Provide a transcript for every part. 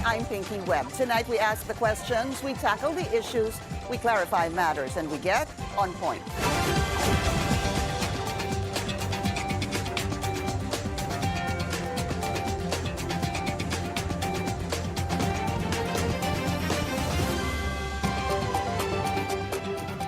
I'm Pinky Webb. Tonight we ask the questions, we tackle the issues, we clarify matters, and we get on point.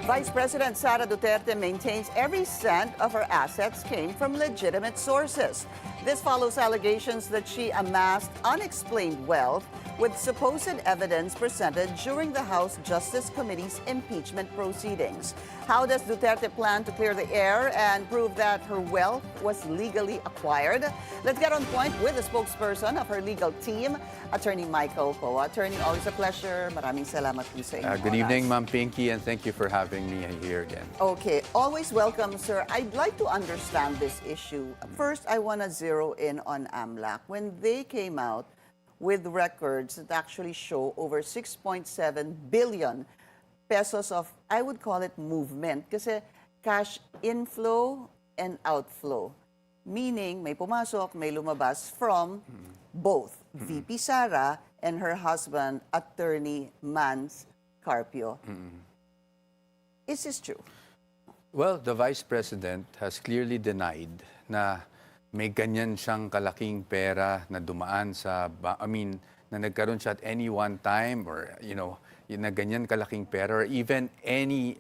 Vice President Sara Duterte maintains every cent of her assets came from legitimate sources. This follows allegations that she amassed unexplained wealth with supposed evidence presented during the House Justice Committee's impeachment proceedings. How does Duterte plan to clear the air and prove that her wealth was legally acquired? Let's get on point with the spokesperson of her legal team, Attorney Michael Poa. Attorney, always a pleasure. Maraming salamat po sa inyong Good evening, Ma'am Pinky, and thank you for having me here again. Okay, always welcome, sir. I'd like to understand this issue. First, I want to zero in on AMLC. When they came out with records that actually show over 6.7 billion pesos of, I would call it movement, kasi cash inflow and outflow. Meaning, may pumasok, may lumabas from both VP Sara and her husband, Attorney Mans Carpio. Is this true? Well, the Vice President has clearly denied na may ganyan siyang kalaking pera na dumaan sa, na nagkaroon siya at any one time or, na ganyan kalaking pera or even any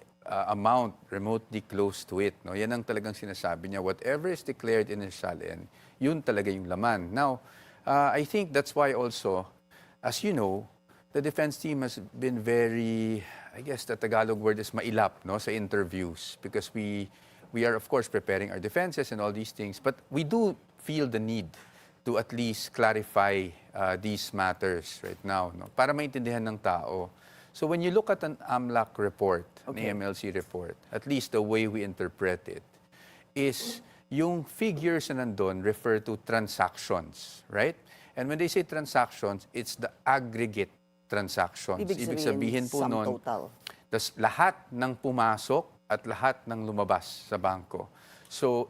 amount remotely close to it. No? Yan ang talagang sinasabi niya. Whatever is declared in the SALN, yun talaga yung laman. Now, I think that's why also, as you know, the defense team has been very, I guess the Tagalog word is mailap, no, sa interviews because we are, of course, preparing our defenses and all these things, but we do feel the need to at least clarify these matters right now, no, para maintindihan ng tao. So when you look at an AMLC report, an AMLC report, at least the way we interpret it, is yung figures na nandun refer to transactions, right? And when they say transactions, it's the aggregate transactions. Ibig sabihin po nun, lahat ng pumasok at lahat ng lumabas sa bangko. So,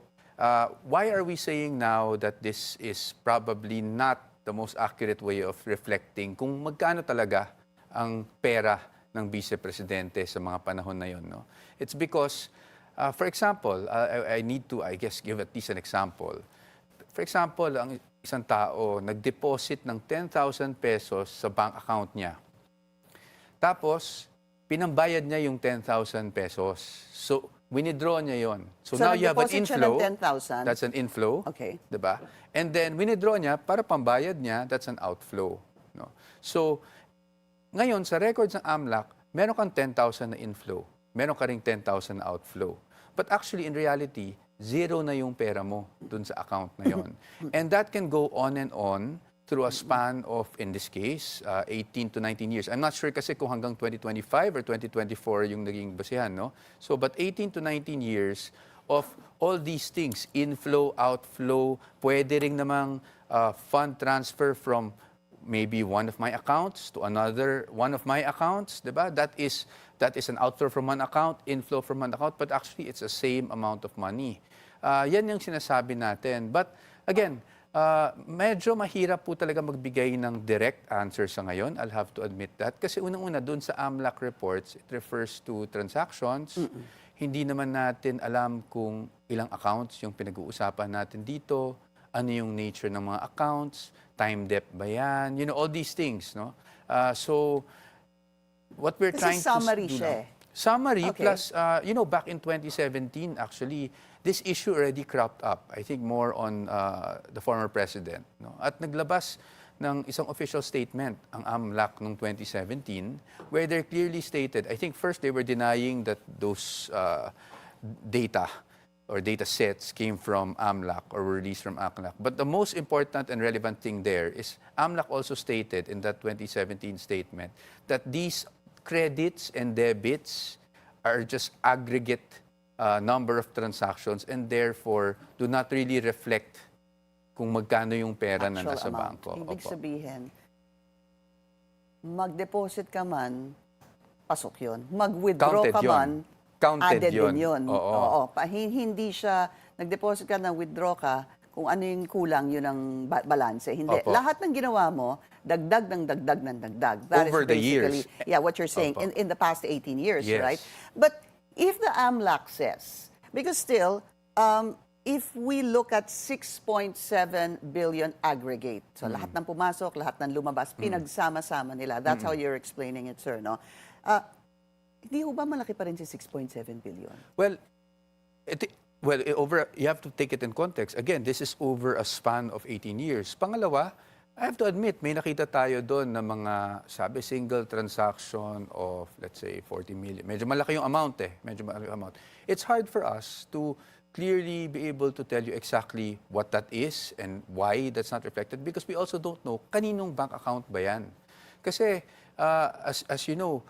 why are we saying now that this is probably not the most accurate way of reflecting kung magkano talaga ang pera ng Vice Presidente sa mga panahon na yon, no? It's because, for example, I need to, I guess, give at least an example. For example, ang isang tao nag-deposit ng 10,000 pesos sa bank account niya. Tapos, pinambayad niya yung 10,000 pesos. So, winidraw niya yon. So now you have an inflow. That's an inflow. Okay. Diba? And then, winidraw niya para pambayad niya, that's an outflow. No? So, ngayon, sa records ng AMLC, meron kang 10,000 na inflow. Meron ka ring 10,000 na outflow. But actually, in reality, zero na yung pera mo dun sa account na yon. And that can go on and on through a span of, in this case, 18 to 19 years. I'm not sure kasi kung hanggang 2025 or 2024 yung naging basihan, no? So, but 18 to 19 years of all these things, inflow, outflow, pwede rin namang fund transfer from maybe one of my accounts to another one of my accounts, diba? That is an outflow from one account, inflow from one account, but actually it's the same amount of money. Yan yung sinasabi natin. But again, medyo mahirap po talaga magbigay ng direct answer sa ngayon. I'll have to admit that. Kasi unang-una, dun sa AMLC reports, it refers to transactions. Hindi naman natin alam kung ilang accounts yung pinag-uusapan natin dito, ano yung nature ng mga accounts, time depth ba yan, all these things, no? So, what we're trying to do now, summary plus, back in 2017, actually, this issue already cropped up, I think more on the former president, no? At naglabas ng isang official statement, ang AMLC noong 2017, where they clearly stated, I think first they were denying that those data or data sets came from AMLC or were released from AMLC. But the most important and relevant thing there is AMLC also stated in that 2017 statement that these credits and debits are just aggregate number of transactions and therefore do not really reflect kung magkano yung pera na nasa bangko. Ibig sabihin, mag-deposit ka man, pasok yun. Mag-withdraw ka man, counted added yun. din yun. Oo. Hindi siya, nag-deposit ka, withdraw ka, kung ano yung kulang, yun ang balanse. Hindi. Opo. Lahat ng ginawa mo, dagdag ng dagdag ng dagdag. That Over is the basically, years. yeah, what you're saying Opo. in the past 18 years, Yes. right? But if the AMLAC says, because still, if we look at 6.7 billion aggregate, so lahat ng pumasok, lahat ng lumabas, pinagsama-sama nila. That's how you're explaining it, sir, no? Hindi ho ba malaki pa rin si 6.7 billion? Well, you have to take it in context. Again, this is over a span of 18 years. Pangalawa, I have to admit, may nakita tayo doon na mga, sabi, single transaction of, let's say, 40 million. Medyo malaki yung amount eh. Medyo malaki yung amount. It's hard for us to clearly be able to tell you exactly what that is and why that's not reflected because we also don't know kaninong bank account ba yan. Kasi, as you know,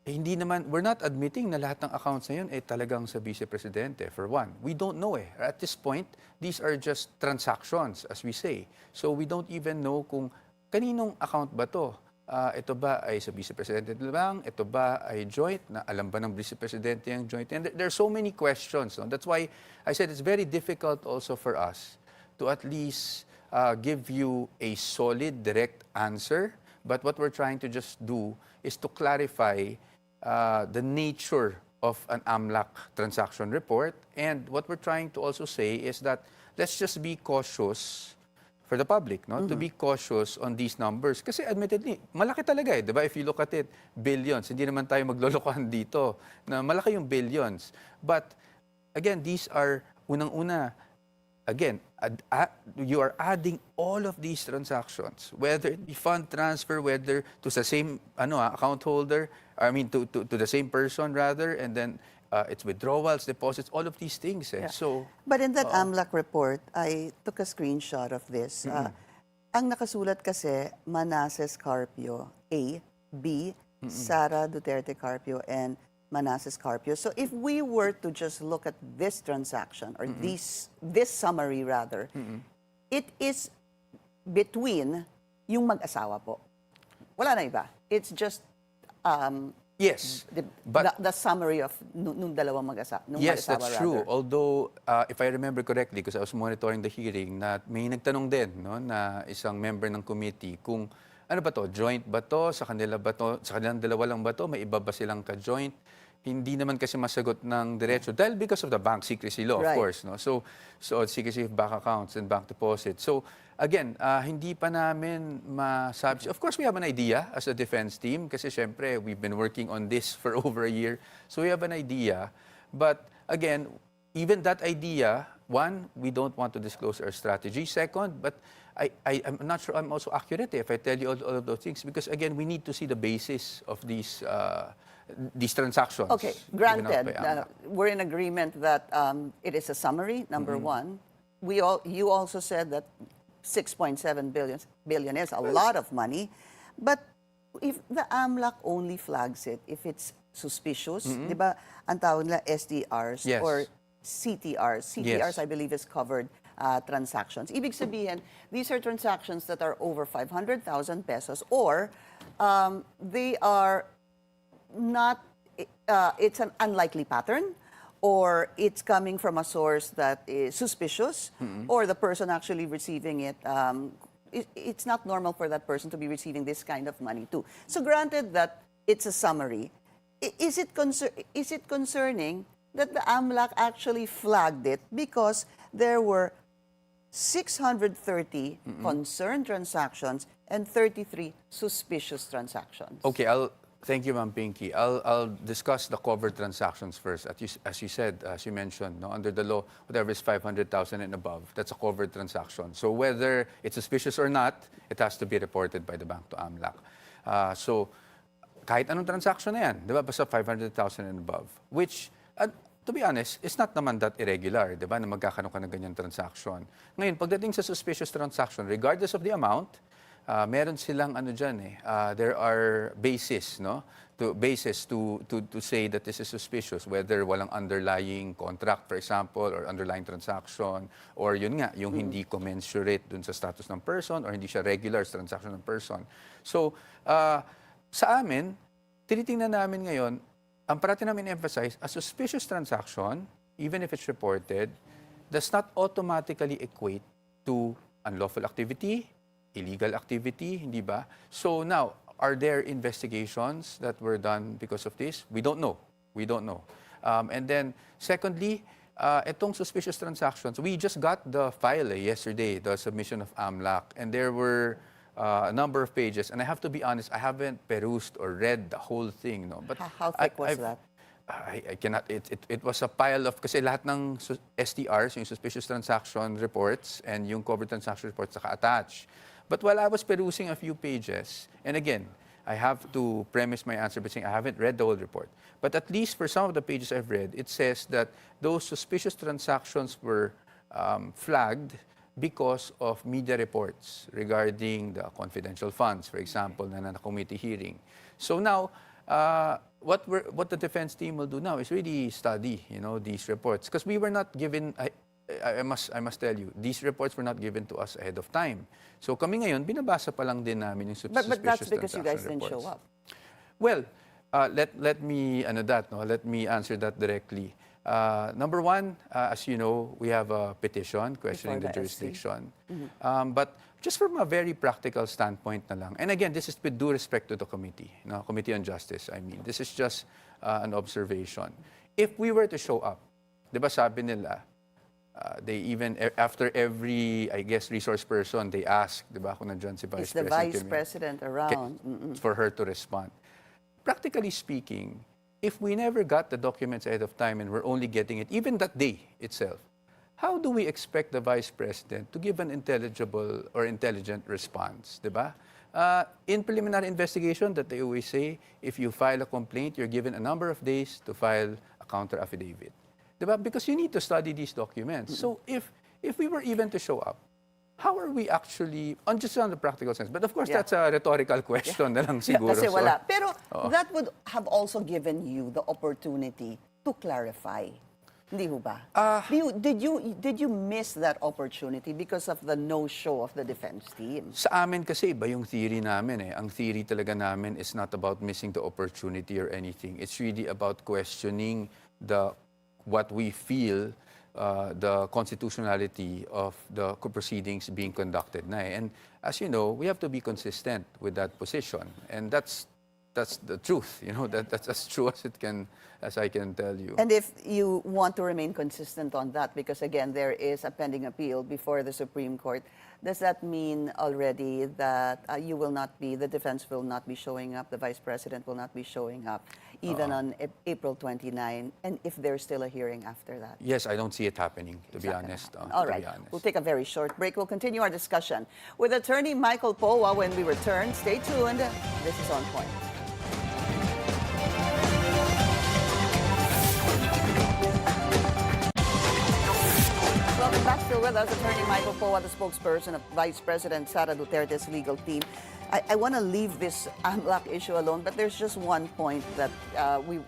hindi naman, we're not admitting na lahat ng accounts na yun ay talagang sa Vice Presidente, for one. We don't know eh. At this point, these are just transactions, as we say. So we don't even know kung kaninong account ba to. Ito ba ay sa Vice Presidente lang? Ito ba ay joint? Na alam ba ng Vice Presidente yung joint? And there are so many questions. No? That's why I said it's very difficult also for us to at least give you a solid, direct answer. But what we're trying to just do is to clarify the nature of an AMLAC transaction report. And what we're trying to also say is that let's just be cautious for the public, no? To be cautious on these numbers. Kasi admittedly, malaki talaga eh, di ba? If you look at it, billions. Hindi naman tayo maglolokohan dito na malaki yung billions. But again, these are, unang-una, again, you are adding all of these transactions, whether it be fund transfer, whether to the same account holder, I mean to the same person rather, and then it's withdrawals, deposits, all of these things. Eh. Yeah. So, but in that AMLAC report, I took a screenshot of this. Ang nakasulat kasi, Manasseh Carpio, A, B, Sara Duterte Carpio, and Manasseh Carpio. So if we were to just look at this transaction, or this summary rather, it is between yung mag-asawa po. Wala na iba. It's just yes, the summary of nung dalawang mag-asawa. yes, that's true. Although, if I remember correctly, because I was monitoring the hearing, na may nagtanong din no, na isang member ng committee kung ano ba to, joint ba to, sa kanila ba to, sa kanilang dalawa lang ba to, may iba ba silang ka-joint? Hindi naman kasi masagot ng diretso dahil because of the bank secrecy law, of course. No? So secrecy of bank accounts and bank deposits. So again, hindi pa namin masabi. Of course, we have an idea as a defense team kasi syempre, we've been working on this for over a year. So we have an idea. But again, even that idea, one, we don't want to disclose our strategy. Second, but I'm not sure I'm also accurate if I tell you all of those things because again, we need to see the basis of these transactions. Okay, granted, we're in agreement that it is a summary, number one. You also said that 6.7 billion is a lot of money. But if the AMLAC only flags it, if it's suspicious, di ba, ang tawag nila SDRs or CTRs. CTRs, I believe, is covered transactions. Ibig sabihin, these are transactions that are over 500,000 pesos or they are not, it's an unlikely pattern, or it's coming from a source that is suspicious, or the person actually receiving it, it's not normal for that person to be receiving this kind of money too. So granted that it's a summary, is it concerning that the AMLAC actually flagged it because there were 630 concerned transactions and 33 suspicious transactions? Okay, thank you, Ma'am Pinky. I'll discuss the covered transactions first. As you said, as you mentioned, no, under the law, whatever is 500,000 and above, that's a covered transaction. So whether it's suspicious or not, it has to be reported by the bank to AMLAC. So kahit anong transaction na yan, di ba, basta 500,000 and above, which, to be honest, it's not naman that irregular, di ba, na magkakaroon ka ng ganyan transaction. Ngayon, pagdating sa suspicious transaction, regardless of the amount, meron silang ano dyan eh, there are basis, no? Basis to say that this is suspicious, whether walang underlying contract, for example, or underlying transaction, or yun nga, yung hindi commensurate dun sa status ng person, or hindi siya regular sa transaction ng person. So, sa amin, tinitingnan namin ngayon, ang parati namin emphasize, a suspicious transaction, even if it's reported, does not automatically equate to unlawful activity, illegal activity, hindi ba? So now, are there investigations that were done because of this? We don't know. We don't know. And then, secondly, itong suspicious transactions, we just got the file yesterday, the submission of AMLAC, and there were a number of pages. And I have to be honest, I haven't perused or read the whole thing. No? But How thick was that? I cannot, it was a pile of, kasi lahat ng STRs, yung suspicious transaction reports, and yung covert transaction reports naka-attach. But while I was perusing a few pages, and again, I have to premise my answer by saying I haven't read the whole report. But at least for some of the pages I've read, it says that those suspicious transactions were flagged because of media reports regarding the confidential funds, for example, na committee hearing. So now, what the defense team will do now is really study, these reports, because we were not given. I must tell you, these reports were not given to us ahead of time. So kami ngayon, binabasa pa lang din namin yung suspicious But that's because you guys transaction didn't reports. show up. Well, let me let me answer that directly. Number one, as you know, we have a petition questioning the Before the SC. jurisdiction. But just from a very practical standpoint na lang, and again, this is with due respect to the committee, Committee on Justice, I mean. This is just an observation. If we were to show up, di ba sabi nila, they even, after every, I guess, resource person, they ask, di ba, kung nandyan si Vice Is the President Vice Kim, President around? for her to respond. Practically speaking, if we never got the documents ahead of time and we're only getting it, even that day itself, how do we expect the Vice President to give an intelligible or intelligent response, di ba? In preliminary investigation, that they always say, if you file a complaint, you're given a number of days to file a counter affidavit. Di ba? Because you need to study these documents. So if we were even to show up, how are we actually, just on the practical sense, but of course, that's a rhetorical question na lang siguro. Kasi So, wala. Pero that would have also given you the opportunity to clarify. Hindi ho ba? Did you miss that opportunity because of the no-show of the defense team? Sa amin kasi iba yung theory namin eh. Ang theory talaga namin is not about missing the opportunity or anything. It's really about questioning what we feel the constitutionality of the proceedings being conducted na eh. And as you know, we have to be consistent with that position. And that's the truth, that's as true as I can tell you. And if you want to remain consistent on that, because again, there is a pending appeal before the Supreme Court, does that mean already that the defense will not be showing up, the Vice President will not be showing up, even on April 29, and if there's still a hearing after that? Yes, I don't see it happening, to be honest. All right, we'll take a very short break. We'll continue our discussion with attorney Michael Powa when we return. Stay tuned. This is On Point. Welcome back. Still with us, attorney Michael Powa, the spokesperson of Vice President Sara Duterte's legal team. I want to leave this AMLAC issue alone, but there's just one point that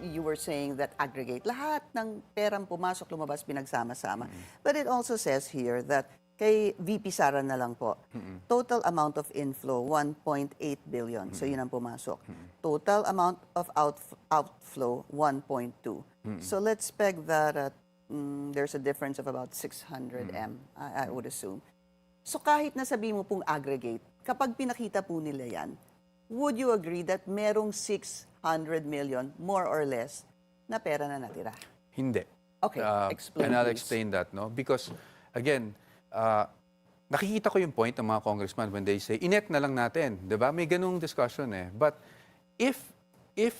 you were saying that aggregate. Lahat ng perang pumasok, lumabas, pinagsama-sama. But it also says here that kay VP Sara na lang po, total amount of inflow, 1.8 billion. So yun ang pumasok. Total amount of outflow, 1.2. So let's peg that at there's a difference of about 600 M, I would assume. So kahit nasabi mo pong aggregate, kapag pinakita po nila yan, would you agree that merong 600 million, more or less, na pera na natira? Hindi. Okay, explain, and I'll please. explain that, Because, again, nakikita ko yung point ng mga congressman when they say, inet na lang natin, di ba? May ganung discussion eh. But if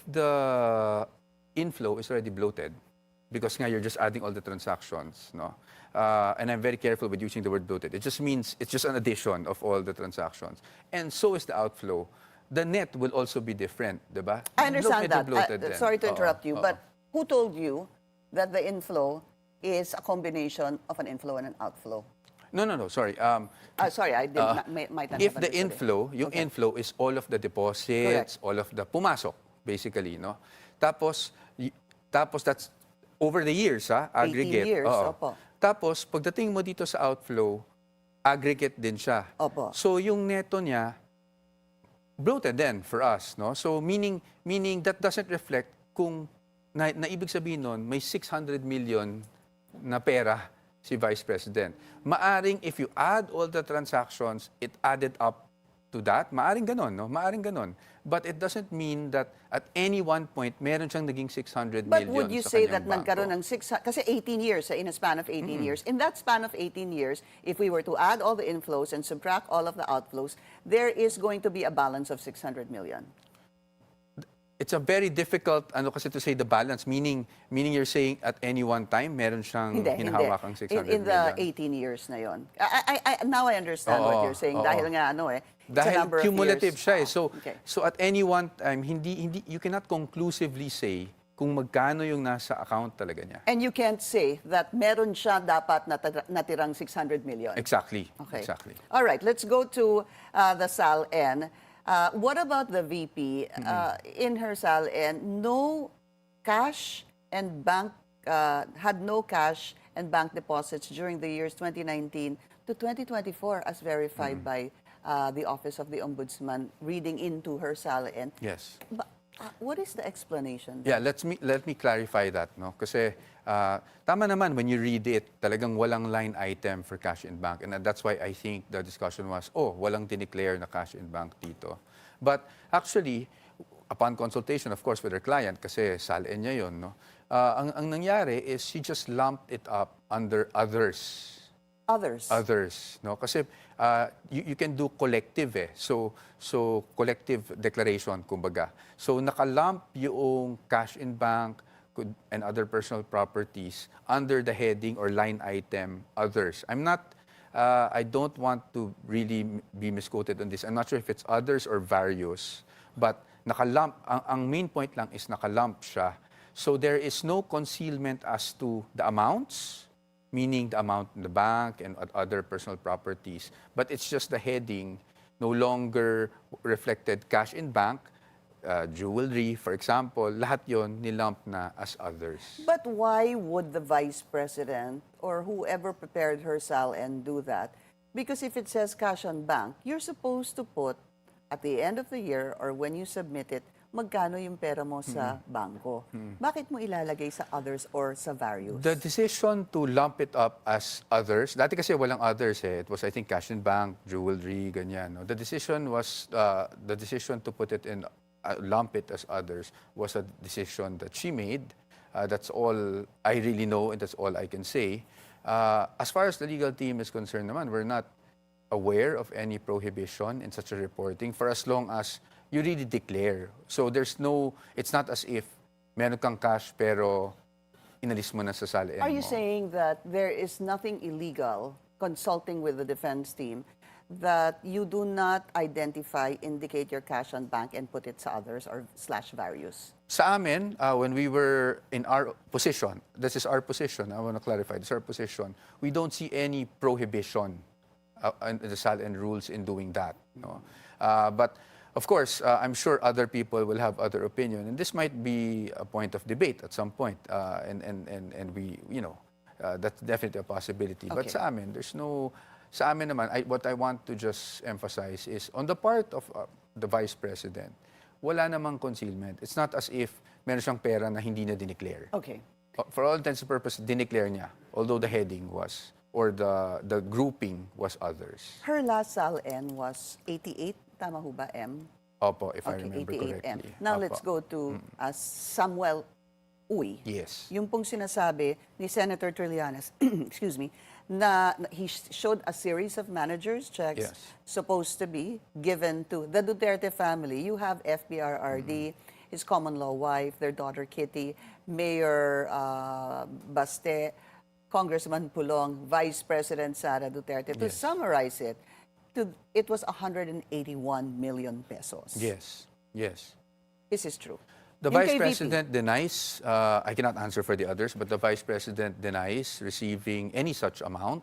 the inflow is already bloated, because nga you're just adding all the transactions, and I'm very careful with using the word bloated. It just means it's just an addition of all the transactions. And so is the outflow. The net will also be different, diba? I understand that. Bloated then. Sorry to interrupt you, but who told you that the inflow is a combination of an inflow and an outflow? No, sorry. Sorry, I might not If have the understood it. inflow, yung inflow is all of the deposits, Correct. all of the pumasok, basically, Tapos that's over the years, 18 aggregate. years, Oo. opo. Tapos, pagdating mo dito sa outflow, aggregate din siya. Opo. So, yung neto niya, bloated then for us, So, meaning that doesn't reflect kung, na ibig sabihin nun, may 600 million na pera si Vice President. Maaring if you add all the transactions, it added up to that. Maaring ganon, no? Maaring ganon. But it doesn't mean that at any one point, meron siyang naging 600 But million would you sa say kanyang that nagkaroon bangko. ng kasi 18 years, in a span of 18 years. In that span of 18 years, if we were to add all the inflows and subtract all of the outflows, there is going to be a balance of 600 million. It's a very difficult, ano kasi to say the balance, meaning you're saying at any one time, meron siyang hinahawakang 600 In the million. 18 years na yon. Now I understand what Oo, you're saying. oo. Dahil nga ano it's a Dahil number of cumulative years. siya eh. Okay. So at any one time, you cannot conclusively say kung magkano yung nasa account talaga niya. And you can't say that meron siya dapat natirang 600 million. Exactly. Okay. Exactly. All right, let's go to the SALN. What about the VP? In her SALN, no cash and bank, had no cash and bank deposits during the years 2019 to 2024 as verified by the Office of the Ombudsman reading into her SALN. Yes. But, what is the explanation? Yeah, let me clarify that, no? Kasi tama naman when you read it, talagang walang line item for cash in bank, and that's why I think the discussion was, walang dineclare na cash in bank dito. But actually, upon consultation, of course, with her client, kasi SALN niya yun, no? Ang nangyari is she just lumped it up under others. Others, no? Kasi you can do collective eh. So collective declaration kumbaga. So nakalump yung cash in bank and other personal properties under the heading or line item others. I don't want to really be misquoted on this. I'm not sure if it's others or various, but nakalump, ang main point lang is nakalump siya. So there is no concealment as to the amounts, meaning the amount in the bank and other personal properties. But it's just the heading, no longer reflected cash in bank, jewelry, for example, lahat yon nilump na as others. But why would the Vice President or whoever prepared her SALN do that? Because if it says cash on bank, you're supposed to put at the end of the year or when you submit it, magkano yung pera mo sa bangko. Bakit mo ilalagay sa others or sa various? The decision to lump it up as others, dati kasi walang others eh. It was, I think, cash in bank, jewelry, ganyan. No? The decision to put it in, lump it as others, was a decision that she made. That's all I really know and that's all I can say. As far as the legal team is concerned naman, we're not aware of any prohibition in such a reporting for as long as you really declare. So it's not as if meron kang cash pero inalis mo na sa SALN mo. Are you saying that there is nothing illegal consulting with the defense team that you do not indicate your cash on bank and put it sa others or / various? Sa amin, when we were in our position, this is our position, I want to clarify, this is our position, we don't see any prohibition in the SALN rules in doing that. No? But of course, I'm sure other people will have other opinion, and this might be a point of debate at some point, and we, that's definitely a possibility. Okay. But sa amin, sa amin naman, what I want to just emphasize is, on the part of the Vice President, wala namang concealment. It's not as if meron siyang pera na hindi na dineclare. Okay. For all intents and purposes, dineclare niya, although the heading was, or the grouping was others. Her last SALN was 88, tama ho ba, M? Opo, if I Okay, remember 88M. correctly. Now Opo. let's go to Samuel Uy. Yes. Yung pong sinasabi ni Senator Trillanes, excuse me, na he showed a series of managers checks Yes. supposed to be given to the Duterte family. You have FBRRD, his common law wife, their daughter Kitty, Mayor Baste, Congressman Pulong, Vice President Sara Duterte. To Yes. summarize it, it was 181 million pesos. Yes. Yes. This is true. The Yung Vice kay VP. President denies, I cannot answer for the others, but the Vice President denies receiving any such amount.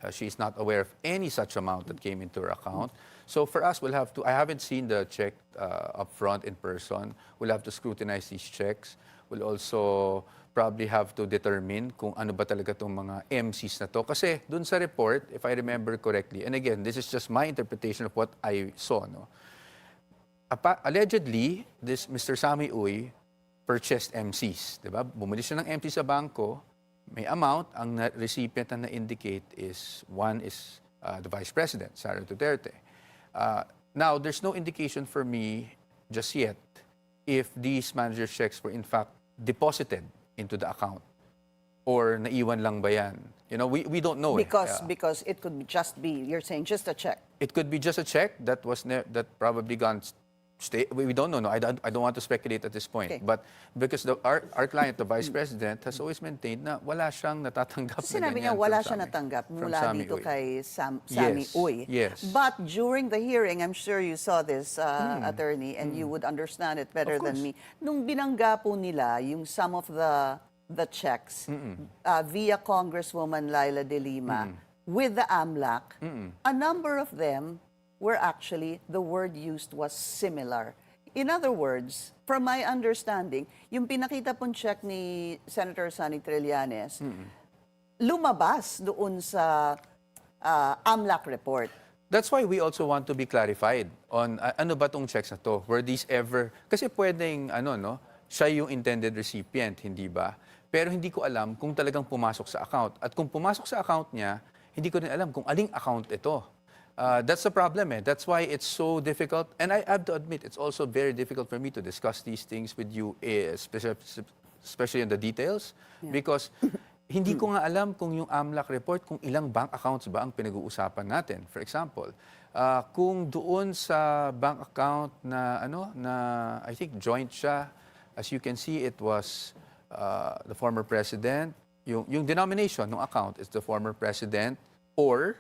She is not aware of any such amount that came into her account. So for us, we'll have to, I haven't seen the check up front in person. We'll have to scrutinize these checks. We'll also probably have to determine kung ano ba talaga itong mga MCs na to. Kasi dun sa report, if I remember correctly, and again, this is just my interpretation of what I saw, no? Allegedly, this Mr. Sammy Uy purchased MCs, di ba? Bumili siya ng MC sa bangko, may amount, ang recipient na na-indicate is, one is the Vice President, Sara Duterte. Now, there's no indication for me just yet if these manager's checks were in fact deposited into the account or naiwan lang ba yan. You know, we don't know. Because it could just be, you're saying, just a check. It could be just a check that was that probably gone. We don't know. No, I don't want to speculate at this point. Okay. But because our client, the Vice President, has always maintained na wala siyang natatanggap So, na sinabi ganyan niya wala from siya SAMI. natanggap From mula SAMI dito Uy. kay Sami Yes, Uy. yes. But during the hearing, I'm sure you saw this, attorney, and you would understand it better Of than course. me. Nung binangga po nila yung some of the checks via Congresswoman Laila De Lima with the AMLAC, a number of them were actually, the word used was similar. In other words, from my understanding, yung pinakita pong check ni Senator Sonny Trillanes, lumabas doon sa AMLAC report. That's why we also want to be clarified on ano ba tong checks na to? Were these ever... Kasi pwedeng, siya yung intended recipient, hindi ba? Pero hindi ko alam kung talagang pumasok sa account. At kung pumasok sa account niya, hindi ko rin alam kung aling account ito. That's the problem. That's why it's so difficult. And I have to admit, it's also very difficult for me to discuss these things with you, especially in the details. Because hindi ko nga alam kung yung AMLAC report, kung ilang bank accounts ba ang pinag-uusapan natin. For example, kung doon sa bank account na, I think joint siya, as you can see, it was the former president. Yung denomination ng account is the former president or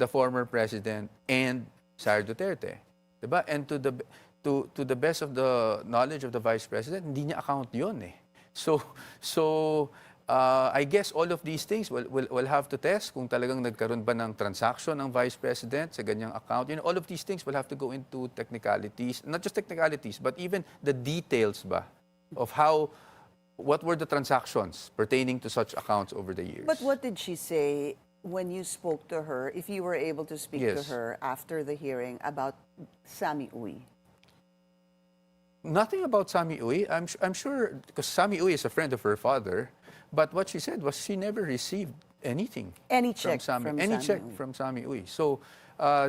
the former president and Sara Duterte. Diba? And to the best of the knowledge of the vice president, hindi niya account yun eh. So I guess all of these things will have to test kung talagang nagkaroon ba ng transaction ng vice president sa ganyang account. You know, all of these things will have to go into technicalities, not just technicalities, but even the details ba of what were the transactions pertaining to such accounts over the years. But what did she say when you spoke to her, if you were able to speak to Yes. her after the hearing about Sami Uy? Nothing about Sami Uy. I'm sure, because Sami Uy is a friend of her father, but what she said was she never received anything. Any from check Sami, from any Sami check Uy. from Sami Uy. So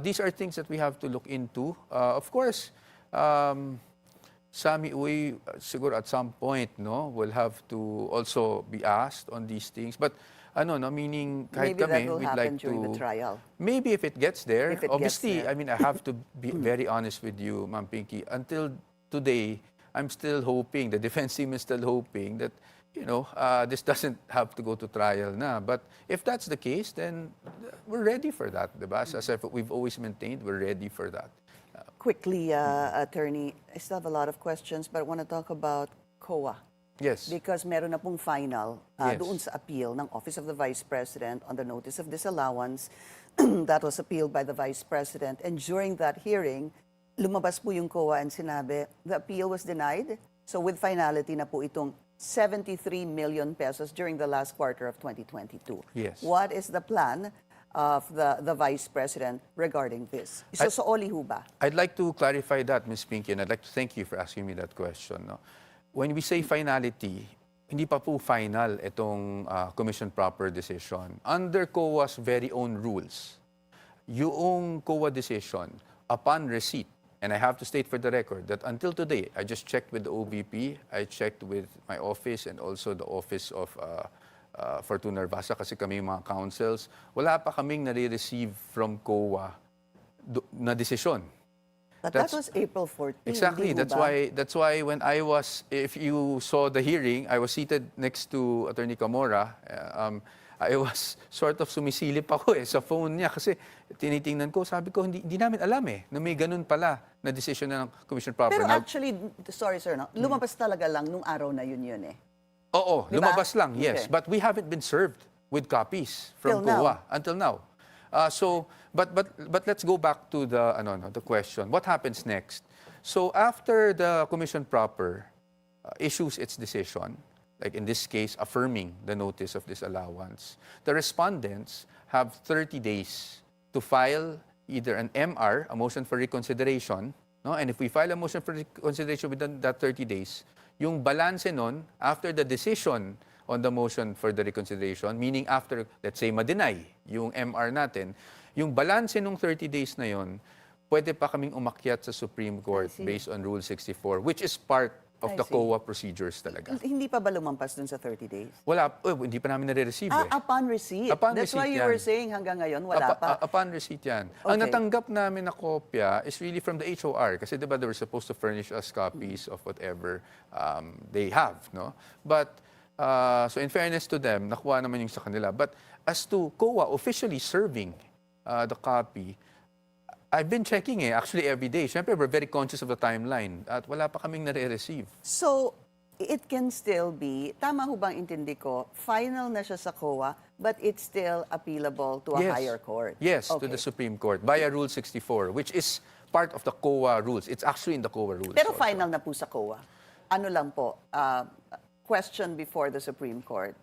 these are things that we have to look into. Of course, Sami Uy, siguro at some point, will have to also be asked on these things. But meaning kahit Maybe kami, that will we'd happen like during to... the trial. Maybe if it gets there. If it gets Obviously, there. I mean, I have to be very honest with you, Ma'am Pinky. Until today, I'm still hoping, the defense team is still hoping that, this doesn't have to go to trial na. But if that's the case, then we're ready for that, diba? As we've always maintained, we're ready for that. Quickly, attorney, I still have a lot of questions, but I want to talk about COA. Yes. Because meron na pong final Yes. doon sa appeal ng Office of the Vice President on the notice of disallowance. That was appealed by the Vice President. And during that hearing, lumabas po yung COA and sinabi, the appeal was denied. So with finality na po itong 73 million pesos during the last quarter of 2022. Yes. What is the plan of the Vice President regarding this? Isusuoli ho ba? I'd like to clarify that, Ms. Pinky, and I'd like to thank you for asking me that question. No? When we say finality, hindi pa po final itong commission proper decision. Under COA's very own rules, yung COA decision, upon receipt, and I have to state for the record that until today, I just checked with the OVP, I checked with my office and also the office of Fortuna Narvasa kasi kami yung mga councils, wala pa kaming nare-receive from COA na desisyon. But that was April 14. Exactly. hindi ho That's ba? why when I was, if you saw the hearing, I was seated next to Attorney Camora. I was sort of sumisilip ako sa phone niya kasi tinitingnan ko, sabi ko, hindi namin alam na may ganun pala na decision na ng Commission Proper. Pero Now, actually, sorry sir, lumabas talaga lang nung araw na yun eh. oo, Di ba? lumabas lang, yes. Okay. But we haven't been served with copies from Till now. COA until now. But let's go back to the question. What happens next? So after the Commission Proper issues its decision, like in this case, affirming the notice of disallowance, the respondents have 30 days to file either an MR, a motion for reconsideration, no? And if we file a motion for reconsideration within that 30 days, yung balance nun, after the decision on the motion for the reconsideration, meaning after, let's say, ma-deny yung MR natin, yung balanse nung 30 days na yon, pwede pa kaming umakyat sa Supreme Court based on Rule 64, which is part of the COA procedures talaga. Hindi pa ba lumampas dun sa 30 days? Wala, hindi pa namin nare-receive eh. Upon receipt. Upon That's receipt why you yan. were saying hanggang ngayon wala pa. Upon receipt yan. Ang natanggap namin na kopya is really from the HOR kasi diba they were supposed to furnish us copies of whatever they have, no? But, so in fairness to them, nakuha naman yung sa kanila. But as to COA officially serving the copy, I've been checking actually every day. Siyempre, we're very conscious of the timeline at wala pa kaming nare-receive. So, it can still be, tama ho bang intindi ko, final na siya sa COA, but it's still appealable to a higher court? Yes, to the Supreme Court via Rule 64, which is part of the COA rules. It's actually in the COA rules. Pero also. final na po sa COA. Ano lang po, question before the Supreme Court.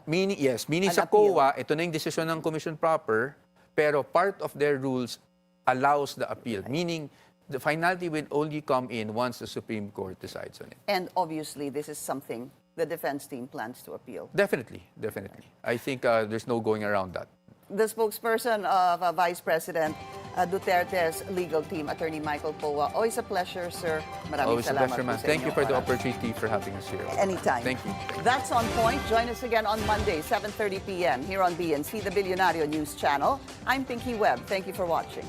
Meaning an sa appeal. COA, ito na yung desisyon ng Commission proper, pero part of their rules allows the appeal, meaning the finality will only come in once the Supreme Court decides on it. And obviously, this is something the defense team plans to appeal. Definitely. I think there's no going around that. The spokesperson of Vice President Duterte's legal team, Attorney Michael Poa. Always a pleasure, sir. Maraming Always a salamat pleasure, po man. sa Thank you inyong for the oras. opportunity for having us here. Anytime. Thank you. That's On Point. Join us again on Monday, 7:30 p.m. here on BNC, the Billionario News Channel. I'm Pinky Webb. Thank you for watching.